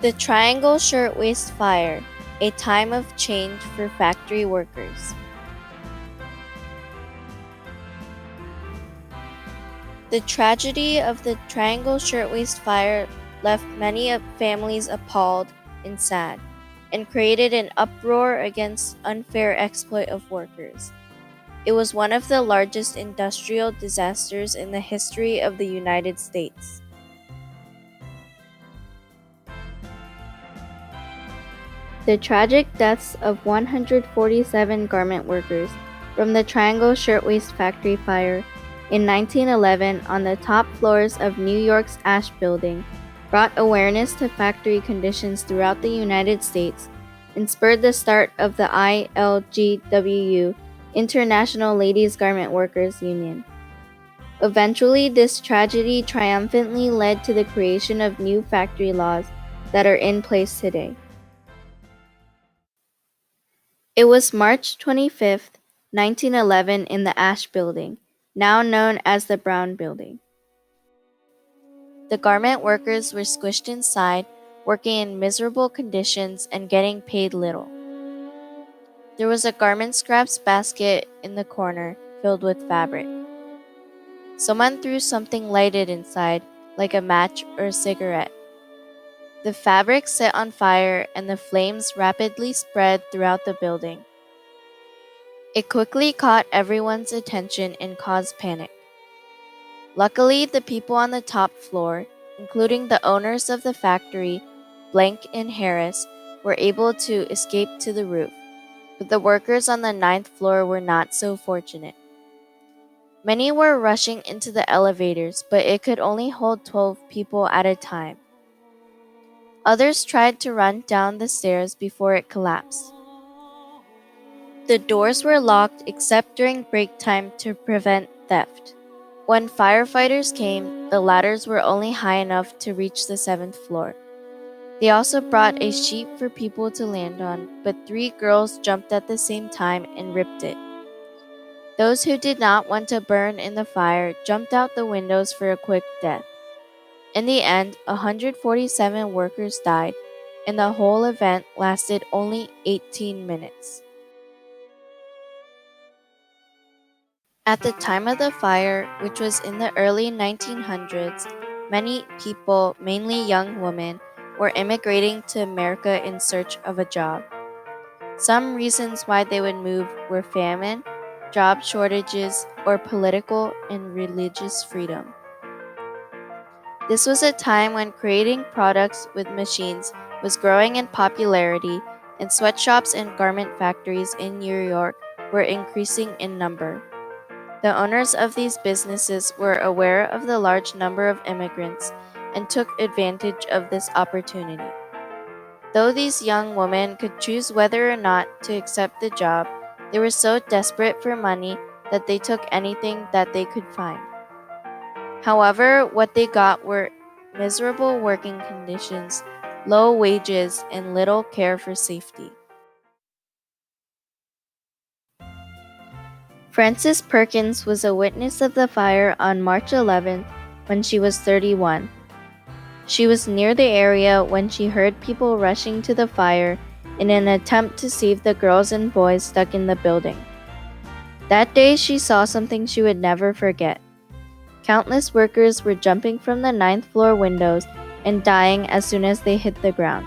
The Triangle Shirtwaist Fire, a time of change for factory workers. The tragedy of the Triangle Shirtwaist Fire left many families appalled and sad, and created an uproar against unfair exploit of workers. It was one of the largest industrial disasters in the history of the United States. The tragic deaths of 147 garment workers from the Triangle Shirtwaist Factory fire in 1911 on the top floors of New York's Ash Building brought awareness to factory conditions throughout the United States and spurred the start of the ILGWU, International Ladies Garment Workers Union. Eventually, this tragedy triumphantly led to the creation of new factory laws that are in place today. It was March 25, 1911 in the Ash Building, now known as the Brown Building. The garment workers were squished inside, working in miserable conditions and getting paid little. There was a garment scraps basket in the corner filled with fabric. Someone threw something lighted inside, like a match or a cigarette. The fabric set on fire and the flames rapidly spread throughout the building. It quickly caught everyone's attention and caused panic. Luckily, the people on the top floor, including the owners of the factory, Blank and Harris, were able to escape to the roof, but the workers on the 9th floor were not so fortunate. Many were rushing into the elevators, but it could only hold 12 people at a time. Others tried to run down the stairs before it collapsed. The doors were locked except during break time to prevent theft. When firefighters came, the ladders were only high enough to reach the 7th floor. They also brought a sheet for people to land on, but 3 girls jumped at the same time and ripped it. Those who did not want to burn in the fire jumped out the windows for a quick death. In the end, 147 workers died, and the whole event lasted only 18 minutes. At the time of the fire, which was in the early 1900s, many people, mainly young women, were immigrating to America in search of a job. Some reasons why they would move were famine, job shortages, or political and religious freedom. This was a time when creating products with machines was growing in popularity, and sweatshops and garment factories in New York were increasing in number. The owners of these businesses were aware of the large number of immigrants and took advantage of this opportunity. Though these young women could choose whether or not to accept the job, they were so desperate for money that they took anything that they could find. However, what they got were miserable working conditions, low wages, and little care for safety. Frances Perkins was a witness of the fire on March 11th when she was 31. She was near the area when she heard people rushing to the fire in an attempt to save the girls and boys stuck in the building. That day, she saw something she would never forget. Countless workers were jumping from the 9th floor windows and dying as soon as they hit the ground.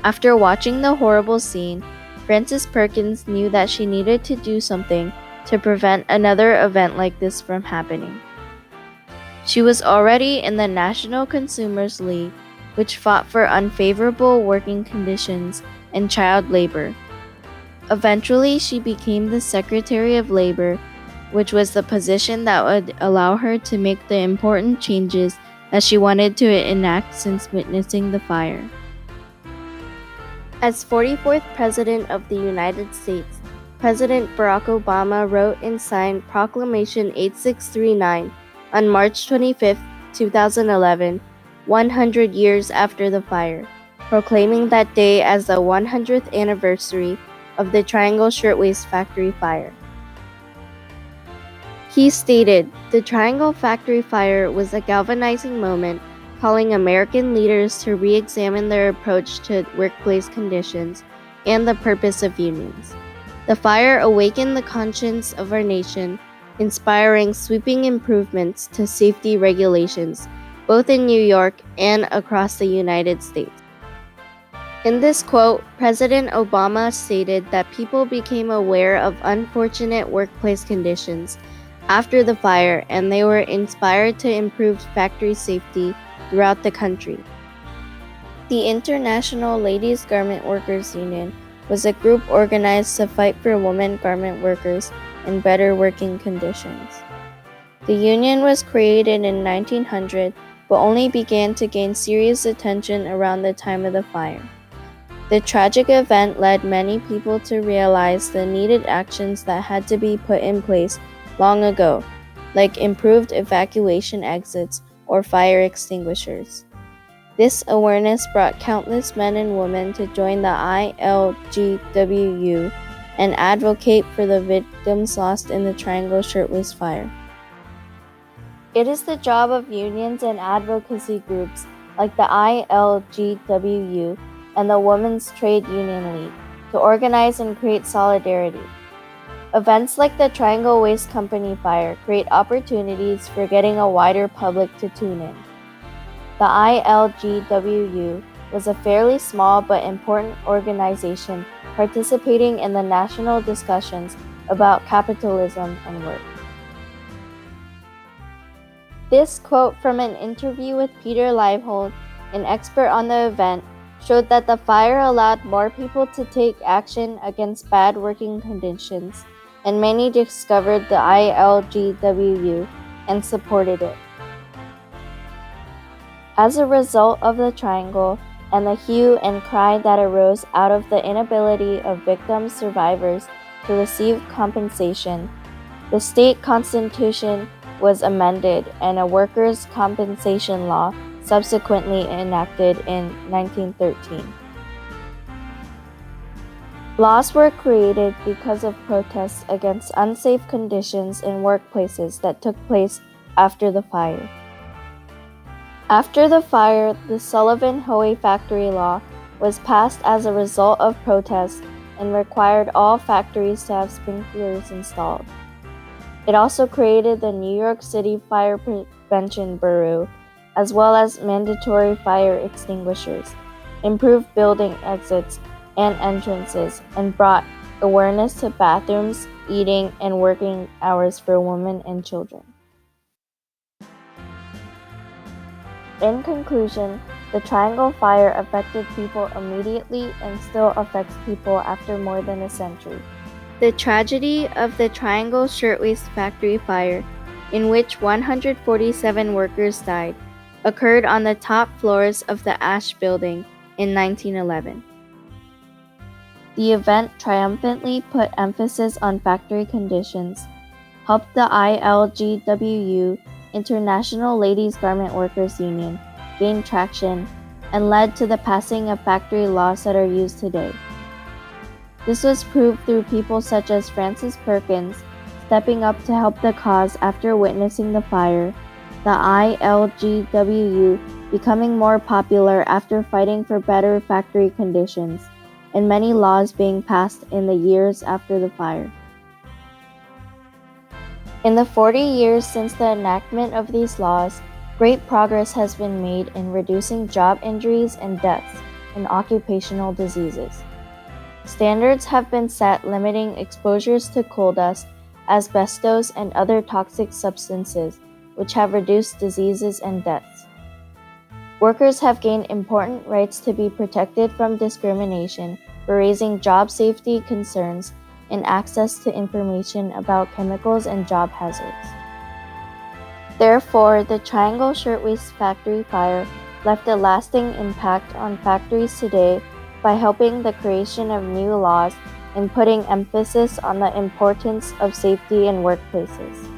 After watching the horrible scene, Frances Perkins knew that she needed to do something to prevent another event like this from happening. She was already in the National Consumers League, which fought for unfavorable working conditions and child labor. Eventually, she became the Secretary of Labor, which was the position that would allow her to make the important changes that she wanted to enact since witnessing the fire. As 44th President of the United States, President Barack Obama wrote and signed Proclamation 8639 on March 25, 2011, 100 years after the fire, proclaiming that day as the 100th anniversary of the Triangle Shirtwaist Factory fire. He stated, "The Triangle Factory fire was a galvanizing moment calling American leaders to re-examine their approach to workplace conditions and the purpose of unions. The fire awakened the conscience of our nation, inspiring sweeping improvements to safety regulations, both in New York and across the United States. In this quote, President Obama stated that people became aware of unfortunate workplace conditions after the fire, and they were inspired to improve factory safety throughout the country. The International Ladies Garment Workers Union was a group organized to fight for women garment workers and better working conditions. The union was created in 1900, but only began to gain serious attention around the time of the fire. The tragic event led many people to realize the needed actions that had to be put in place long ago, like improved evacuation exits or fire extinguishers. This awareness brought countless men and women to join the ILGWU and advocate for the victims lost in the Triangle Shirtwaist Fire. It is the job of unions and advocacy groups like the ILGWU and the Women's Trade Union League to organize and create solidarity. Events like the Triangle Waste Company fire create opportunities for getting a wider public to tune in. The ILGWU was a fairly small but important organization participating in the national discussions about capitalism and work. This quote from an interview with Peter Leibold, an expert on the event, showed that the fire allowed more people to take action against bad working conditions, and many discovered the ILGWU and supported it. As a result of the triangle and the hue and cry that arose out of the inability of victim survivors to receive compensation, the state constitution was amended and a workers' compensation law subsequently enacted in 1913. Laws were created because of protests against unsafe conditions in workplaces that took place after the fire. After the fire, the Sullivan-Hoey factory law was passed as a result of protests and required all factories to have sprinklers installed. It also created the New York City Fire Prevention Bureau, as well as mandatory fire extinguishers, improved building exits and entrances, and brought awareness to bathrooms, eating, and working hours for women and children. In conclusion, the Triangle Fire affected people immediately and still affects people after more than a century. The tragedy of the Triangle Shirtwaist Factory fire, in which 147 workers died, occurred on the top floors of the Ash Building in 1911. The event triumphantly put emphasis on factory conditions, helped the ILGWU, International Ladies Garment Workers Union, gain traction, and led to the passing of factory laws that are used today. This was proved through people such as Frances Perkins stepping up to help the cause after witnessing the fire, the ILGWU becoming more popular after fighting for better factory conditions, and many laws being passed in the years after the fire. In the 40 years since the enactment of these laws, great progress has been made in reducing job injuries and deaths and occupational diseases. Standards have been set limiting exposures to coal dust, asbestos, and other toxic substances, which have reduced diseases and deaths. Workers have gained important rights to be protected from discrimination for raising job safety concerns and access to information about chemicals and job hazards. Therefore, the Triangle Shirtwaist Factory fire left a lasting impact on factories today by helping the creation of new laws and putting emphasis on the importance of safety in workplaces.